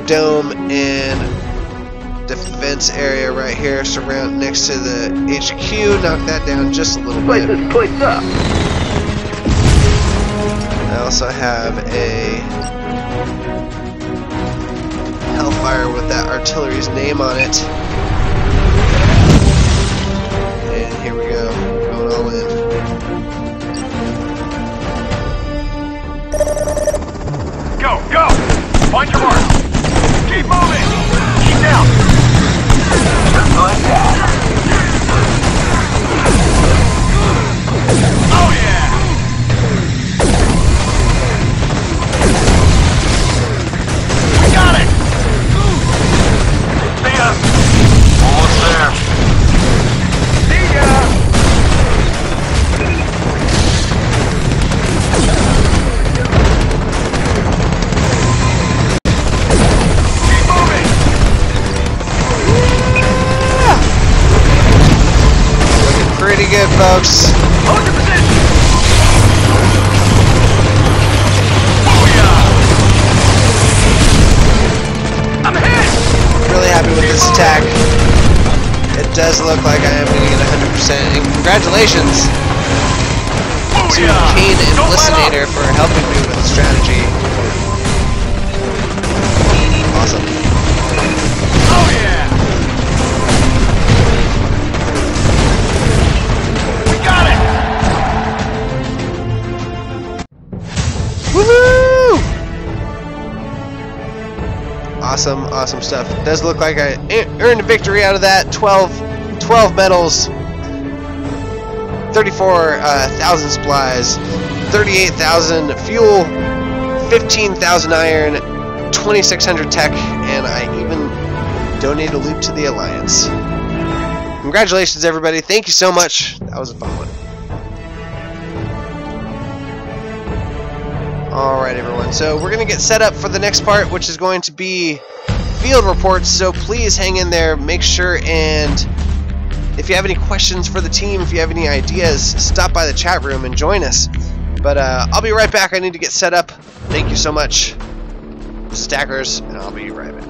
dome and defense area right here, surround next to the HQ. Knock that down just a little bit. Light this place up! I also have a Hellfire with that artillery's name on it. And here we go, going all in. Go, go! Find your mark! Keep moving! Keep down! Just like that! Oh yeah! We got it! See ya! Almost there. See ya! Pretty good, folks. Hold your position! Booyah! I'm hit! Really happy with this attack. It does look like I am going to get 100%. And congratulations to Kane and Blissinator for helping me with the strategy. Awesome. Oh yeah! Got it! Woohoo! Awesome, awesome stuff. It does look like I earned a victory out of that. 12 medals, 34,000 supplies, 38,000 fuel, 15,000 iron, 2,600 tech, and I even donated a loot to the Alliance. Congratulations, everybody. Thank you so much. That was a fun one. Alright, everyone. So we're going to get set up for the next part, which is going to be field reports. So please hang in there. Make sure, and if you have any questions for the team, if you have any ideas, stop by the chat room and join us. But I'll be right back. I need to get set up. Thank you so much, Stackers, and I'll be right back.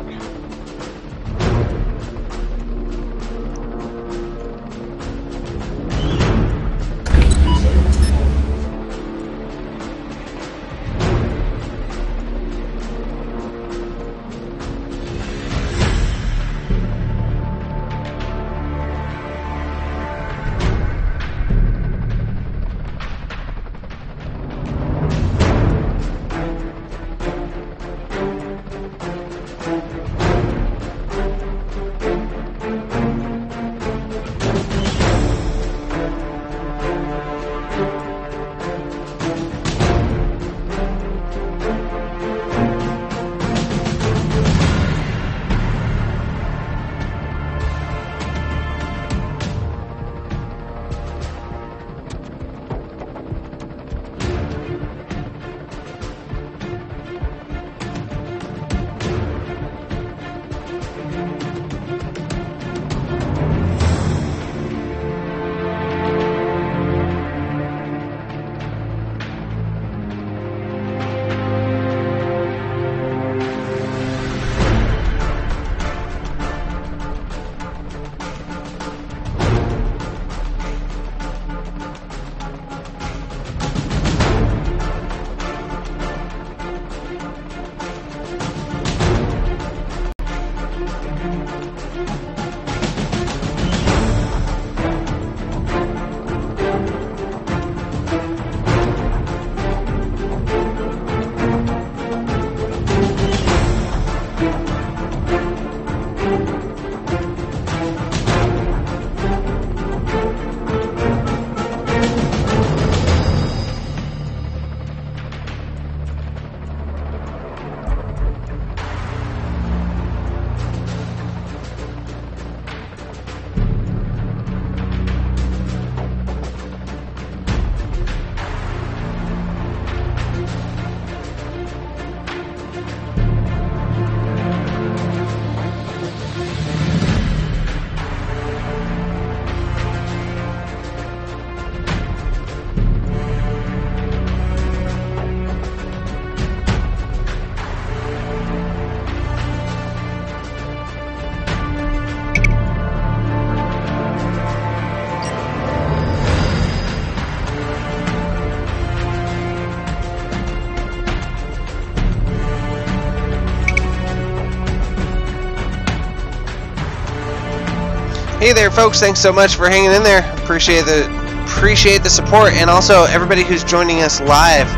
Hey there, folks. Thanks so much for hanging in there. Appreciate the support, and also everybody who's joining us live.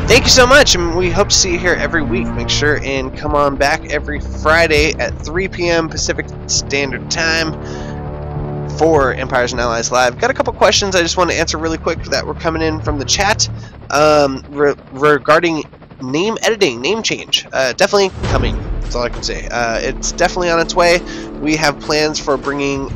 Thank you so much, and we hope to see you here every week. Make sure and come on back every Friday at 3 p.m. Pacific Standard Time for Empires and Allies Live. Got a couple questions I just want to answer really quick that were coming in from the chat regarding name editing, name change. Definitely coming. That's all I can say. It's definitely on its way. We have plans for bringing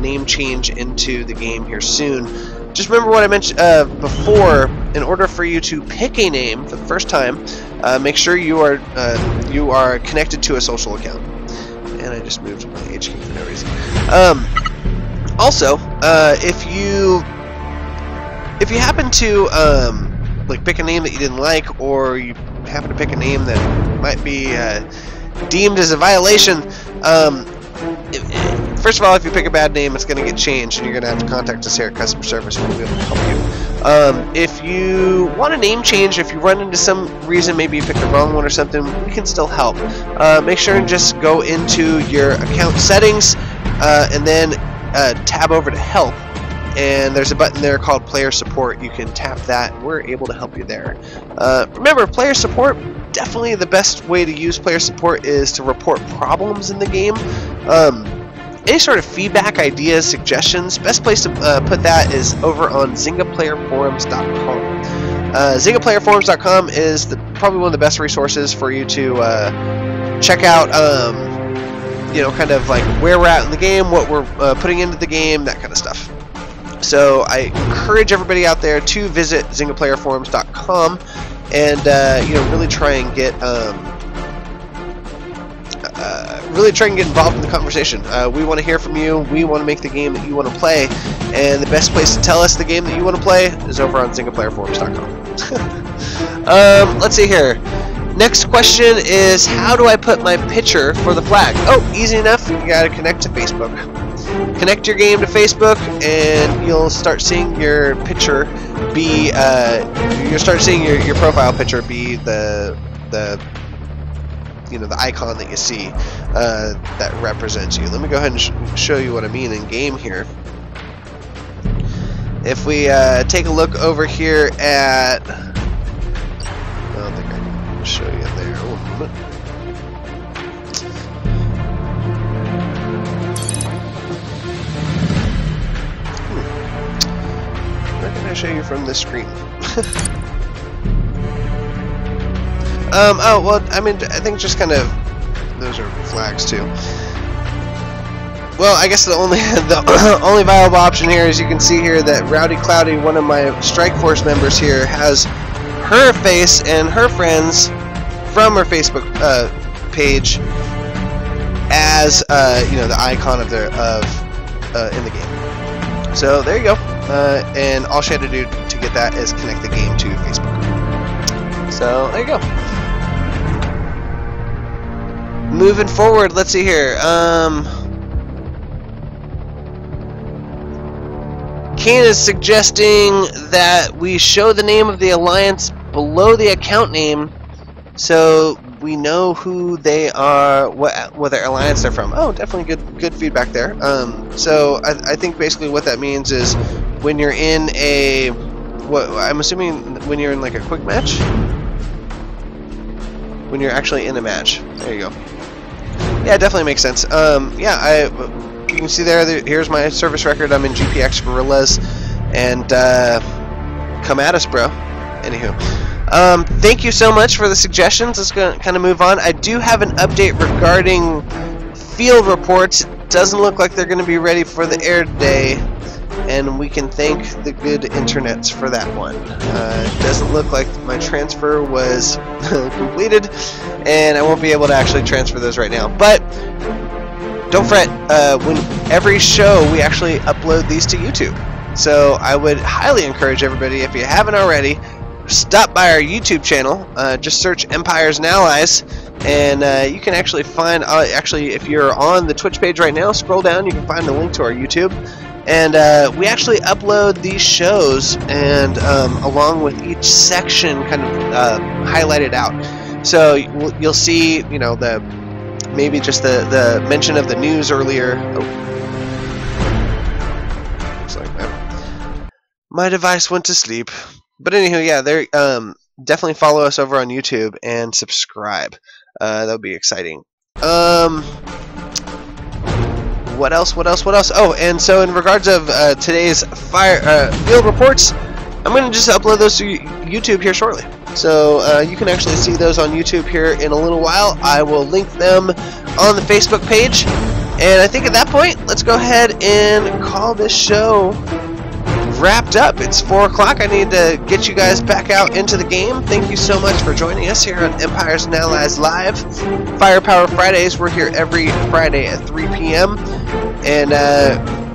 name change into the game here soon. Just remember what I mentioned before. In order for you to pick a name for the first time, make sure you are connected to a social account. And I just moved my HQ for no reason. Also, if you happen to like pick a name that you didn't like, or you happen to pick a name that might be deemed as a violation, first of all, if you pick a bad name, it's going to get changed, and you're going to have to contact us here at customer service, and we'll be able to help you. If you want a name change, if you run into some reason, maybe you picked the wrong one or something, we can still help. Make sure and just go into your account settings, and then tab over to help, and there's a button there called player support. You can tap that. We're able to help you there. Remember, player support, definitely the best way to use player support is to report problems in the game. Any sort of feedback, ideas, suggestions, best place to put that is over on ZyngaPlayerForums.com. ZyngaPlayerForums.com is probably one of the best resources for you to check out, you know, kind of like where we're at in the game, what we're putting into the game, that kind of stuff. So I encourage everybody out there to visit ZyngaPlayerForums.com and you know, really try and get involved in the conversation. We want to hear from you. We want to make the game that you want to play, and the best place to tell us the game that you want to play is over on ZyngaPlayerForums.com. Let's see here. Next question is, how do I put my picture for the flag? Oh, easy enough. You got to connect to Facebook. Connect your game to Facebook, and you'll start seeing your picture be. You'll start seeing your profile picture be the you know, the icon that you see that represents you. Let me go ahead and show you what I mean in game here. If we take a look over here at, I don't think I can show you there. Oh, where can I show you from this screen? Oh, well, I mean, I think just kind of, those are flags too. Well, I guess the only viable option here is, you can see here that Rowdy Cloudy, one of my Strike Force members here, has her face and her friends from her Facebook page as you know, the icon of their in the game. So there you go. And all she had to do to get that is connect the game to Facebook. So there you go. Moving forward, let's see here. Kane is suggesting that we show the name of the alliance below the account name, so we know who they are, what their alliance they're from. Oh, definitely good feedback there. So I think basically what that means is, when you're in a, what I'm assuming, when you're in like a quick match, when you're actually in a match. There you go. Yeah, it definitely makes sense. Yeah, you can see there, here's my service record. I'm in GPX Gorillas, and come at us, bro. Anywho, thank you so much for the suggestions. Let's go kind of move on. I do have an update regarding field reports. It doesn't look like they're going to be ready for the air today, and we can thank the good internets for that one. It doesn't look like my transfer was completed, and I won't be able to actually transfer those right now. But don't fret, when every show we actually upload these to YouTube. So I would highly encourage everybody, if you haven't already, stop by our YouTube channel. Just search Empires and Allies, and you can actually find, actually if you're on the Twitch page right now, scroll down, you can find the link to our YouTube. And we actually upload these shows, and along with each section kind of highlighted out. So you'll see, you know, maybe just the mention of the news earlier. Oh. looks like my device went to sleep. But anywho, yeah, there. Definitely follow us over on YouTube and subscribe. That would be exciting. What else? Oh, and so in regards of today's field reports, I'm going to just upload those to YouTube here shortly. So you can actually see those on YouTube here in a little while. I will link them on the Facebook page. And I think at that point, let's go ahead and call this show wrapped up. It's 4 o'clock. I need to get you guys back out into the game. Thank you so much for joining us here on Empires and Allies Live. Firepower Fridays. We're here every Friday at 3 p.m. And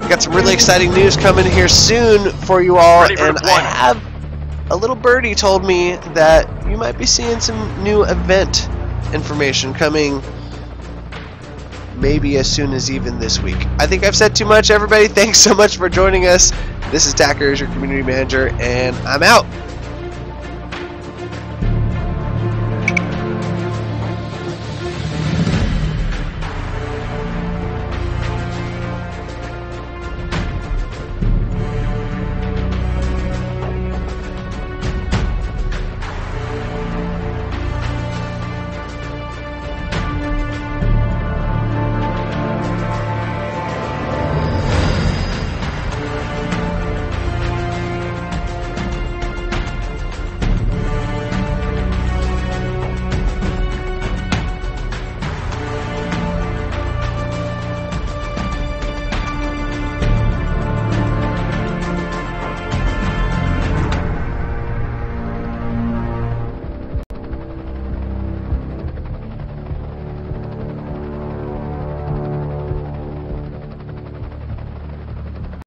got some really exciting news coming here soon for you all. And I have a little birdie told me that you might be seeing some new event information coming maybe as soon as even this week. I think I've said too much, everybody. Thanks so much for joining us. This is Tacker, your community manager, and I'm out.